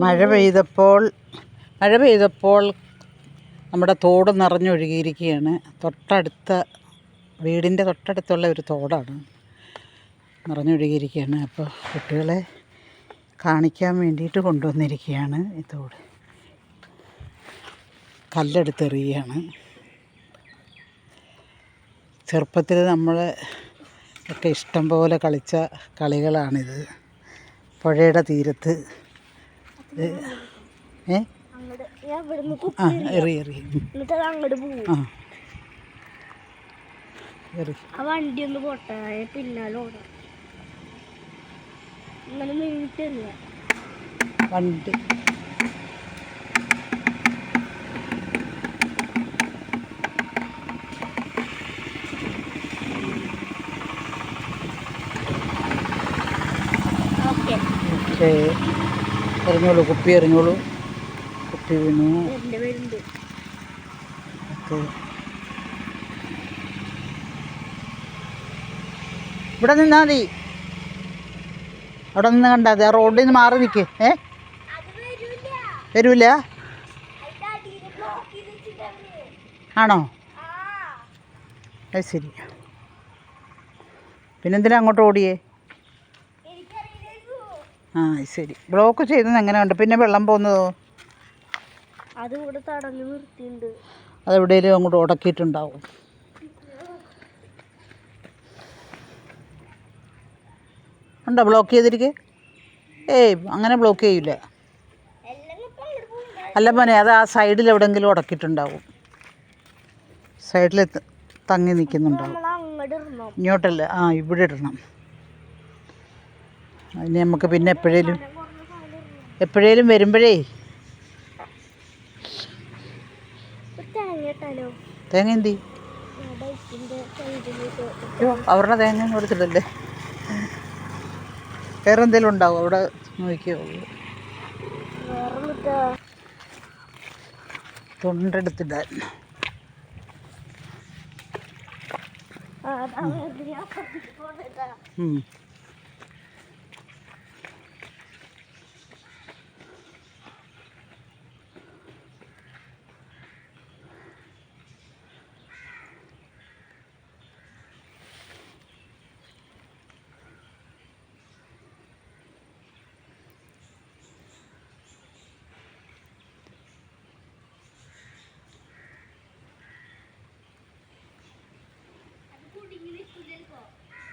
മഴ പെയ്തപ്പോൾ നമ്മുടെ തോട് നിറഞ്ഞൊഴുകിയിരിക്കുകയാണ്. വീടിൻ്റെ തൊട്ടടുത്തുള്ള ഒരു തോടാണ്, നിറഞ്ഞൊഴുകിയിരിക്കുകയാണ്. അപ്പോൾ കുട്ടികളെ കാണിക്കാൻ വേണ്ടിയിട്ട് കൊണ്ടുവന്നിരിക്കുകയാണ്. ഈ തോട് കല്ലെടുത്തെറിയുകയാണ്. ചെറുപ്പത്തിൽ നമ്മൾ ഒക്കെ ഇഷ്ടം പോലെ കളിച്ച കളികളാണിത്. പുഴയുടെ തീരത്ത് എറി വണ്ടി ഒന്ന് പോട്ടെ, പിന്നാലെ ഓടാം. ഇങ്ങനെ നീട്ടില്ല വണ്ടി. എറിഞ്ഞോളൂ, കുപ്പി എറിഞ്ഞോളൂ. കുപ്പി വീണു. ഇവിടെ നിന്നാൽ മതി. അവിടെ നിന്ന് കണ്ടാൽ മതി. ആ റോഡിൽ നിന്ന് മാറി നിൽക്കേ. വരൂല? ആണോ? അത് ശരി. പിന്നെന്തിനാ അങ്ങോട്ട് ഓടിയേ? ആ ശരി. ബ്ലോക്ക് ചെയ്തെന്ന് എങ്ങനെയുണ്ട്? പിന്നെ വെള്ളം പോകുന്നതോ? അതെവിടെയെങ്കിലും അങ്ങോട്ട് ഉടക്കിയിട്ടുണ്ടാവും. ഉണ്ടോ ബ്ലോക്ക് ചെയ്തിരിക്കെ? അങ്ങനെ ബ്ലോക്ക് ചെയ്യില്ല. അല്ല മോനെ, അത് ആ സൈഡിൽ എവിടെയെങ്കിലും ഉടക്കിയിട്ടുണ്ടാവും. സൈഡിൽ തങ്ങി നിൽക്കുന്നുണ്ടാവും. ഇങ്ങോട്ടല്ല, ഇവിടെ ഇടണം. അതിന് നമുക്ക് പിന്നെ എപ്പോഴേലും വരുമ്പോഴേ. തേങ്ങ എന്തി? അവരുടെ തേങ്ങ കൊടുത്തിട്ടല്ലേ. വേറെ എന്തെങ്കിലും ഉണ്ടാവും അവിടെ, നോക്കിയോ. തൊണ്ടെടുത്തിടാൻ.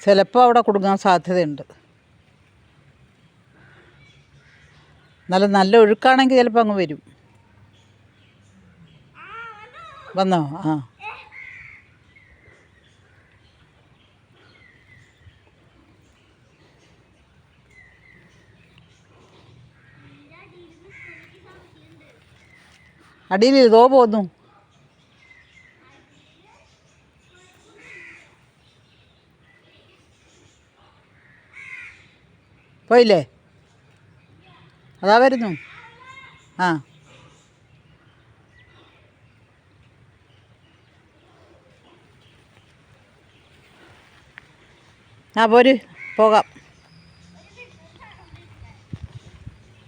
ചിലപ്പോൾ അവിടെ കുടുങ്ങാൻ സാധ്യതയുണ്ട്. നല്ല ഒഴുക്കാണെങ്കിൽ ചിലപ്പോൾ അങ്ങ് വരും. വന്നോ? അടിയിൽ ഇതോ പോന്നു. പോയില്ലേ? അതാ വരുന്നു. പോര്, പോകാം.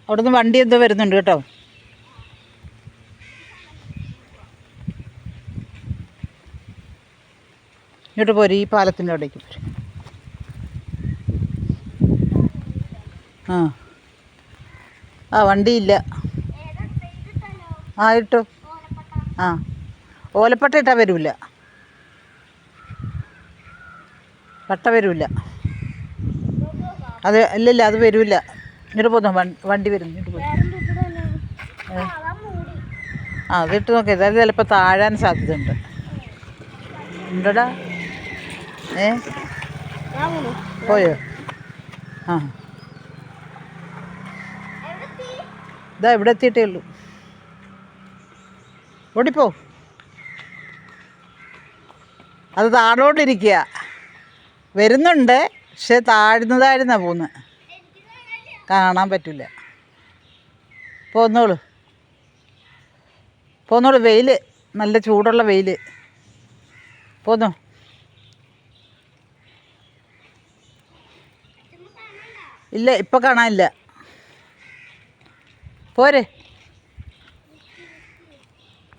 അവിടുന്ന് വണ്ടി എന്തോ വരുന്നുണ്ട് കേട്ടോ. ഇങ്ങോട്ട് പോര്, ഈ പാലത്തിൻ്റെ അവിടേക്ക് പോര്. വണ്ടിയില്ല. ഇട്ടു. ഓലപ്പട്ട ഇട്ടാൽ വരില്ല. പട്ട വരില്ല. അത് ഇല്ലില്ല, അത് വരില്ല. ഇങ്ങോട്ട് പോന്നു, വണ്ടി വരുന്നു. ഇങ്ങോട്ട് പോയി. അതിട്ട് നോക്കി. അതായത് ചിലപ്പോൾ താഴാൻ സാധ്യതയുണ്ട്. ഉണ്ടടാ. പോയോ? ഇതാ ഇവിടെ എത്തിയിട്ടേ ഉള്ളൂ. ഓടിപ്പോ. അത് താഴോട്ടിരിക്കുക. വരുന്നുണ്ട്, പക്ഷെ താഴ്ന്നതായിരുന്നാ പോകുന്നത്. കാണാൻ പറ്റില്ല. പോന്നോളൂ. വെയിൽ, നല്ല ചൂടുള്ള വെയിൽ. പോന്നോ. ഇല്ല, ഇപ്പം കാണാനില്ല. പോരെ